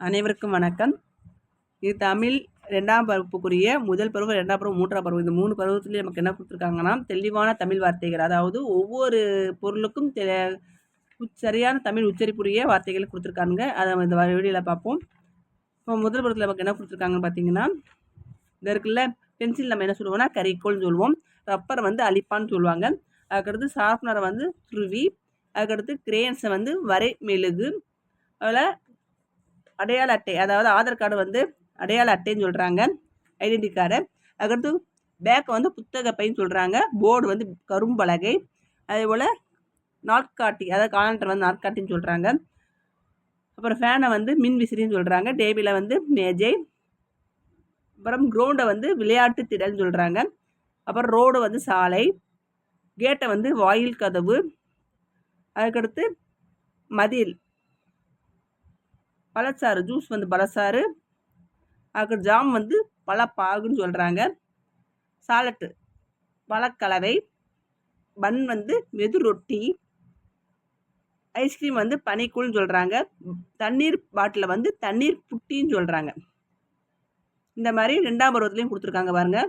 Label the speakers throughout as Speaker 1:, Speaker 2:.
Speaker 1: அனைவருக்கும் வணக்கம். இது தமிழ் 2ஆம் வகுப்புக்குரிய முதல் பருவம், 2ஆம் பருவம், 3ஆம் பருவம். இந்த 3 பருவத்துலேயும் நமக்கு என்ன கொடுத்துருக்காங்கன்னா, தெளிவான தமிழ் வார்த்தைகள், அதாவது ஒவ்வொரு பொருளுக்கும் சரியான தமிழ் உச்சரிப்புரிய வார்த்தைகள் கொடுத்துருக்காங்க. அதை நம்ம இந்த வீடியோவில் பார்ப்போம். இப்போ முதல் பருவத்தில் நமக்கு என்ன கொடுத்துருக்காங்கன்னு பார்த்தீங்கன்னா, இந்த இருக்குல்ல, பென்சில் நம்ம என்ன சொல்லுவோம்னா கரிக்கோள்னு சொல்லுவோம். ரப்பரை வந்து அழிப்பான்னு சொல்லுவாங்க. அதுக்கடுத்து ஷார்ப்னரை வந்து துருவி, அதுக்கடுத்து கிரேன்ஸை வந்து வரை மெழுகு, அதில் அடையாள அட்டை, அதாவது ஆதார் கார்டு வந்து அடையாள அட்டைன்னு சொல்கிறாங்க, ஐடென்டி கார்டு. அதுக்கடுத்து பேக்கை வந்து புத்தக பைன்னு சொல்கிறாங்க. போர்டு வந்து கரும்பலகை. அதே போல் நாட்காட்டி, அதாவது காலண்டர் வந்து நாட்காட்டின்னு சொல்கிறாங்க. அப்புறம் ஃபேனை வந்து மின் விசிறின்னு சொல்கிறாங்க. டேபிளை வந்து மேஜை. அப்புறம் கிரவுண்டை வந்து விளையாட்டு திடல்னு சொல்கிறாங்க. அப்புறம் ரோடு வந்து சாலை. கேட்டை வந்து வாயில் கதவு. அதுக்கடுத்து மதில், பழச்சாறு ஜூஸ் வந்து பழச்சாறு. அதுக்கு ஜாம் வந்து பழப்பாகுன்னு சொல்கிறாங்க. சாலட்டு பழக்கலவை. பன் வந்து மெது ரொட்டி. ஐஸ்கிரீம் வந்து பனிக்கூழ்னு சொல்கிறாங்க. தண்ணீர் பாட்டிலை வந்து தண்ணீர் புட்டின்னு சொல்கிறாங்க. இந்த மாதிரி 2ஆம் பருவத்துலேயும் கொடுத்துருக்காங்க பாருங்க.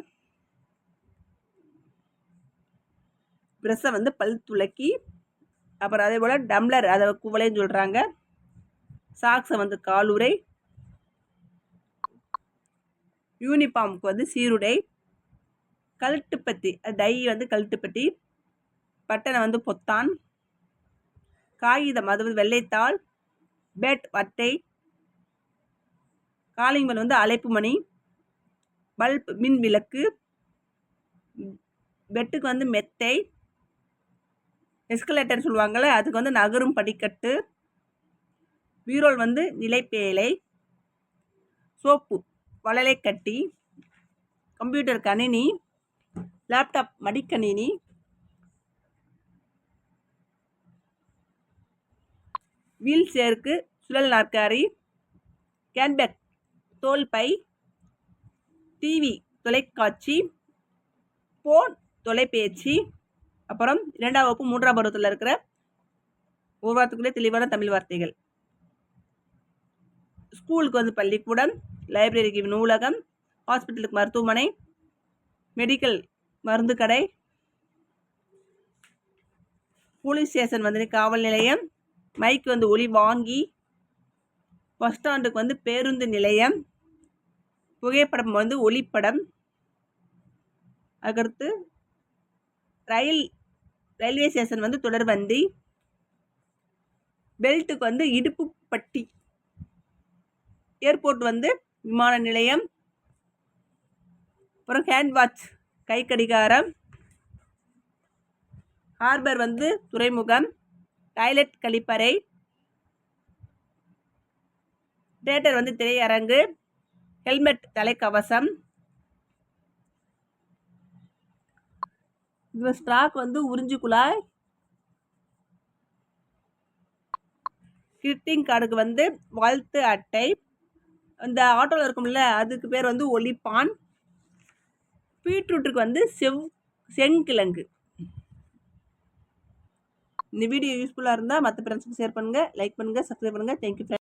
Speaker 1: ப்ரெஷ்ஷை வந்து பல் துளக்கி. அப்புறம் அதே போல் டம்ளர், அதை குவளைன்னு சொல்கிறாங்க. சாக்ஸை வந்து காலுரை. யூனிஃபார்முக்கு வந்து சீருடை. கழுட்டுப்பத்தி, டை வந்து கழுட்டுப்பட்டி. பட்டனை வந்து பொத்தான். காகிதம், அது வந்து வெள்ளைத்தாள். பேட் அட்டை. காலிங் பெல் வந்து அழைப்பு மணி. பல்ப் மின் விளக்கு. பெட்டுக்கு வந்து மெத்தை. எஸ்கலேட்டர் சொல்லுவாங்கள்ல, அதுக்கு வந்து நகரும் படிக்கட்டு. பீரோல் வந்து நிலைப்பேலை. சோப்பு வளலை கட்டி. கம்ப்யூட்டர் கணினி. லேப்டாப் மடிக்கணினி. வீல் சேருக்கு சுழல் நாற்காலி. கேன்பேக் தோல் பை. டிவி தொலைக்காட்சி. போன் தொலைபேசி. அப்புறம் 2ஆம் வகுப்பு 3ஆம் பருவத்தில் இருக்கிற ஒரு வாரத்துக்குள்ளே தெளிவான தமிழ் வார்த்தைகள். ஸ்கூலுக்கு வந்து பள்ளிக்கூடம். லைப்ரரிக்கு நூலகம். ஹாஸ்பிட்டலுக்கு மருத்துவமனை. மெடிக்கல் மருந்து கடை. போலீஸ் ஸ்டேஷன் வந்து காவல் நிலையம். மைக்கு வந்து ஒலி வாங்கி. பஸ் ஸ்டாண்டுக்கு வந்து பேருந்து நிலையம். புகைப்படம் வந்து ஒளிப்படம். அதுக்கடுத்து ரயில்வே ஸ்டேஷன் வந்து தொடர்வண்டி. பெல்ட்டுக்கு வந்து இடுப்பு பட்டி. ஏர்போர்ட் வந்து விமான நிலையம். அப்புறம் ஹேண்ட் வாட்ச் கை கடிகாரம். ஹார்பர் வந்து துறைமுகம். டாய்லெட் கழிப்பறை. தியேட்டர் வந்து திரையரங்கு. ஹெல்மெட் தலைக்கவசம். இது ஸ்டாக் வந்து உறிஞ்சு குழாய். கிரிட்டிங் கார்டுக்கு வந்து வாழ்த்து அட்டை. இந்த ஆட்டோவில் இருக்கும்ல, அதுக்கு பேர் வந்து ஒலிப்பான். பீட்ரூட்டுக்கு வந்து செங்கிழங்கு. இந்த வீடியோ யூஸ்ஃபுல்லாக இருந்தால் மற்ற ஃப்ரெண்ட்ஸுக்கு ஷேர் பண்ணுங்கள், லைக் பண்ணுங்கள், சப்ஸ்கிரைப் பண்ணுங்கள். தேங்க்யூ.